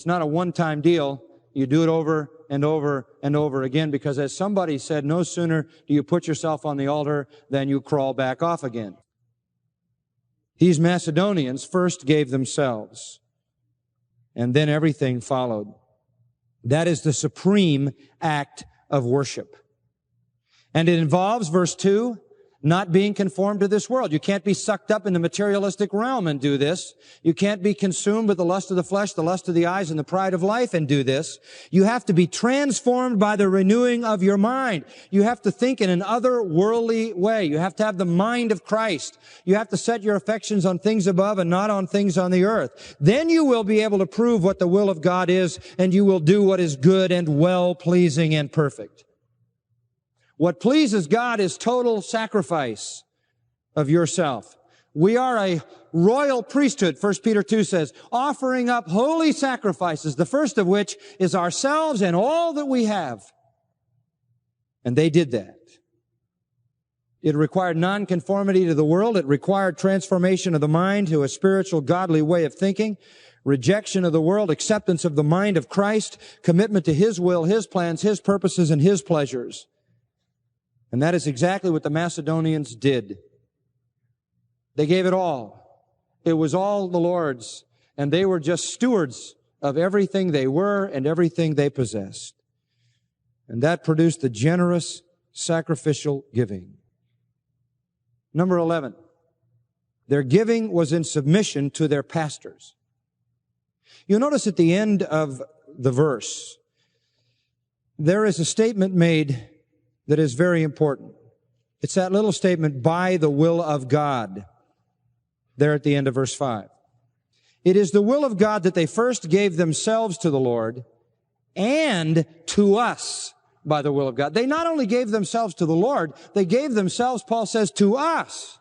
It's not a one-time deal. You do it over and over and over again, because as somebody said, no sooner do you put yourself on the altar than you crawl back off again. These Macedonians first gave themselves, and then everything followed. That is the supreme act of worship. And it involves, verse 2, not being conformed to this world. You can't be sucked up in the materialistic realm and do this. You can't be consumed with the lust of the flesh, the lust of the eyes, and the pride of life and do this. You have to be transformed by the renewing of your mind. You have to think in an otherworldly way. You have to have the mind of Christ. You have to set your affections on things above and not on things on the earth. Then you will be able to prove what the will of God is, and you will do what is good and well-pleasing and perfect. What pleases God is total sacrifice of yourself. We are a royal priesthood, 1 Peter 2 says, offering up holy sacrifices, the first of which is ourselves and all that we have. And they did that. It required nonconformity to the world. It required transformation of the mind to a spiritual, godly way of thinking, rejection of the world, acceptance of the mind of Christ, commitment to His will, His plans, His purposes, and His pleasures. And that is exactly what the Macedonians did. They gave it all. It was all the Lord's, and they were just stewards of everything they were and everything they possessed. And that produced the generous, sacrificial giving. Number 11, their giving was in submission to their pastors. You'll notice at the end of the verse, there is a statement made that is very important. It's that little statement, by the will of God, there at the end of verse 5. It is the will of God that they first gave themselves to the Lord and to us by the will of God. They not only gave themselves to the Lord, they gave themselves, Paul says, to us,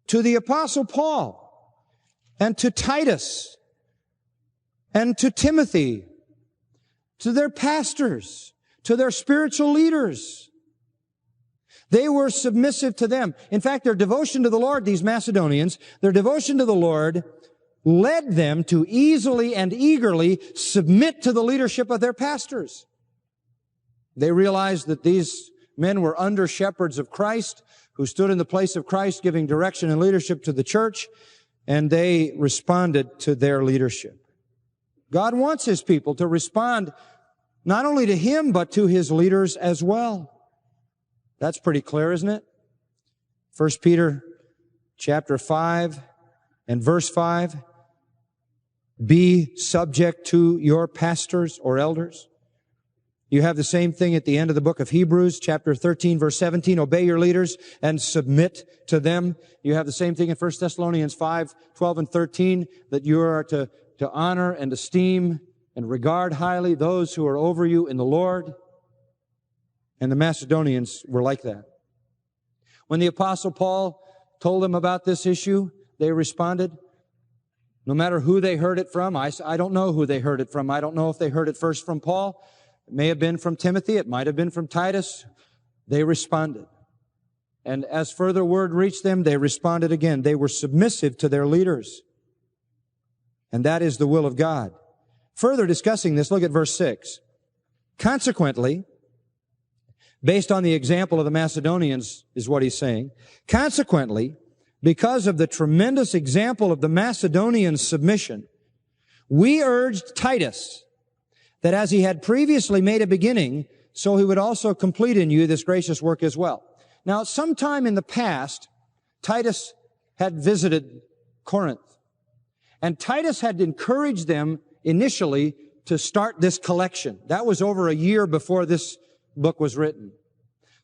to the Apostle Paul, and to Titus, and to Timothy, to their pastors, to their spiritual leaders. They were submissive to them. In fact, their devotion to the Lord, these Macedonians, their devotion to the Lord led them to easily and eagerly submit to the leadership of their pastors. They realized that these men were under shepherds of Christ who stood in the place of Christ giving direction and leadership to the church, and they responded to their leadership. God wants His people to respond not only to Him, but to His leaders as well. That's pretty clear, isn't it? 1 Peter chapter 5 and verse 5. Be subject to your pastors or elders. You have the same thing at the end of the book of Hebrews, chapter 13, verse 17. Obey your leaders and submit to them. You have the same thing in 1 Thessalonians 5, 12 and 13, that you are to honor and esteem and regard highly those who are over you in the Lord. And the Macedonians were like that. When the Apostle Paul told them about this issue, they responded, no matter who they heard it from. I don't know who they heard it from. I don't know if they heard it first from Paul. It may have been from Timothy. It might have been from Titus. They responded. And as further word reached them, they responded again. They were submissive to their leaders. And that is the will of God. Further discussing this, look at verse 6. Consequently, based on the example of the Macedonians, is what he's saying. Consequently, because of the tremendous example of the Macedonians' submission, we urged Titus that as he had previously made a beginning, so he would also complete in you this gracious work as well. Now, sometime in the past, Titus had visited Corinth, and Titus had encouraged them initially to start this collection. That was over a year before this book was written.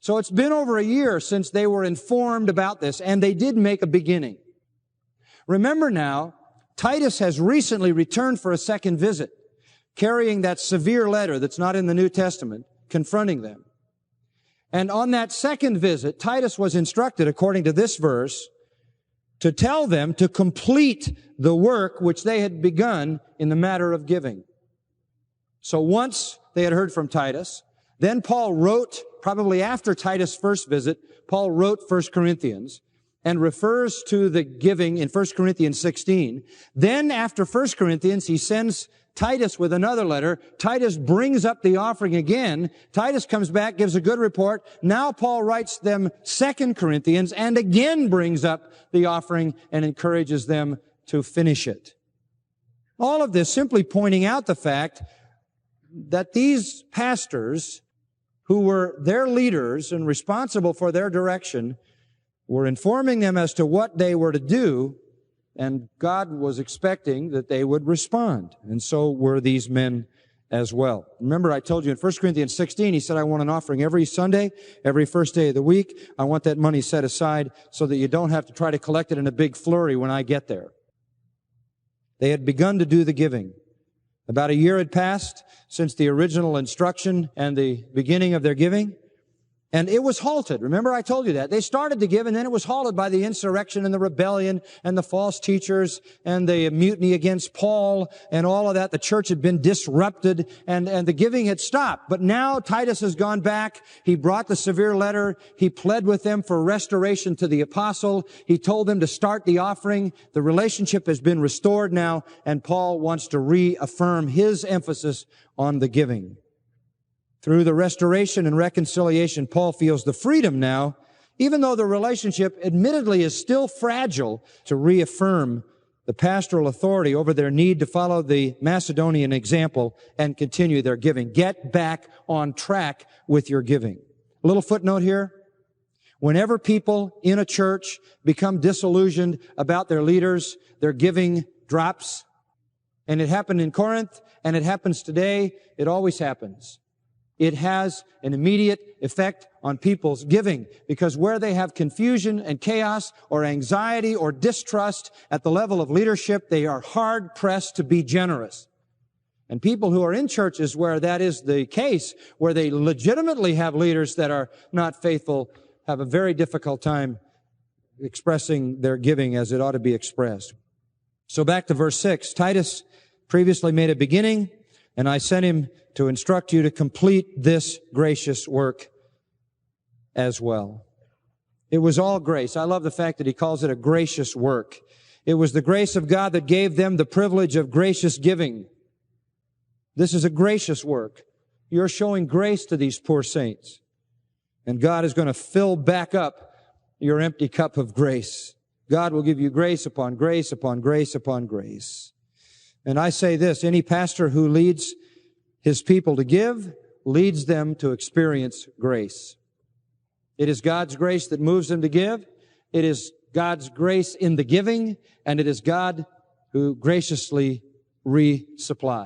So it's been over a year since they were informed about this, and they did make a beginning. Remember now, Titus has recently returned for a second visit, carrying that severe letter that's not in the New Testament, confronting them. And on that second visit, Titus was instructed, according to this verse, to tell them to complete the work which they had begun in the matter of giving. So once they had heard from Titus, then Paul wrote, probably after Titus' first visit, Paul wrote 1 Corinthians, and refers to the giving in 1 Corinthians 16. Then after 1 Corinthians, he sends Titus with another letter. Titus brings up the offering again. Titus comes back, gives a good report. Now Paul writes them 2 Corinthians and again brings up the offering and encourages them to finish it. All of this simply pointing out the fact that these pastors, who were their leaders and responsible for their direction, were informing them as to what they were to do, and God was expecting that they would respond. And so were these men as well. Remember, I told you in 1 Corinthians 16, he said, I want an offering every Sunday, every first day of the week. I want that money set aside so that you don't have to try to collect it in a big flurry when I get there. They had begun to do the giving. About a year had passed since the original instruction and the beginning of their giving. And it was halted. Remember, I told you that. They started to give, and then it was halted by the insurrection and the rebellion and the false teachers and the mutiny against Paul and all of that. The church had been disrupted, and the giving had stopped. But now Titus has gone back. He brought the severe letter. He pled with them for restoration to the apostle. He told them to start the offering. The relationship has been restored now, and Paul wants to reaffirm his emphasis on the giving. Through the restoration and reconciliation, Paul feels the freedom now, even though the relationship admittedly is still fragile, to reaffirm the pastoral authority over their need to follow the Macedonian example and continue their giving. Get back on track with your giving. A little footnote here. Whenever people in a church become disillusioned about their leaders, their giving drops. And it happened in Corinth, and it happens today. It always happens. It has an immediate effect on people's giving, because where they have confusion and chaos or anxiety or distrust at the level of leadership, they are hard pressed to be generous. And people who are in churches where that is the case, where they legitimately have leaders that are not faithful, have a very difficult time expressing their giving as it ought to be expressed. So back to verse 6. Titus previously made a beginning, and I sent him to instruct you to complete this gracious work as well. It was all grace. I love the fact that he calls it a gracious work. It was the grace of God that gave them the privilege of gracious giving. This is a gracious work. You're showing grace to these poor saints. And God is going to fill back up your empty cup of grace. God will give you grace upon grace upon grace upon grace. And I say this, any pastor who leads his people to give leads them to experience grace. It is God's grace that moves them to give. It is God's grace in the giving, and it is God who graciously resupplies.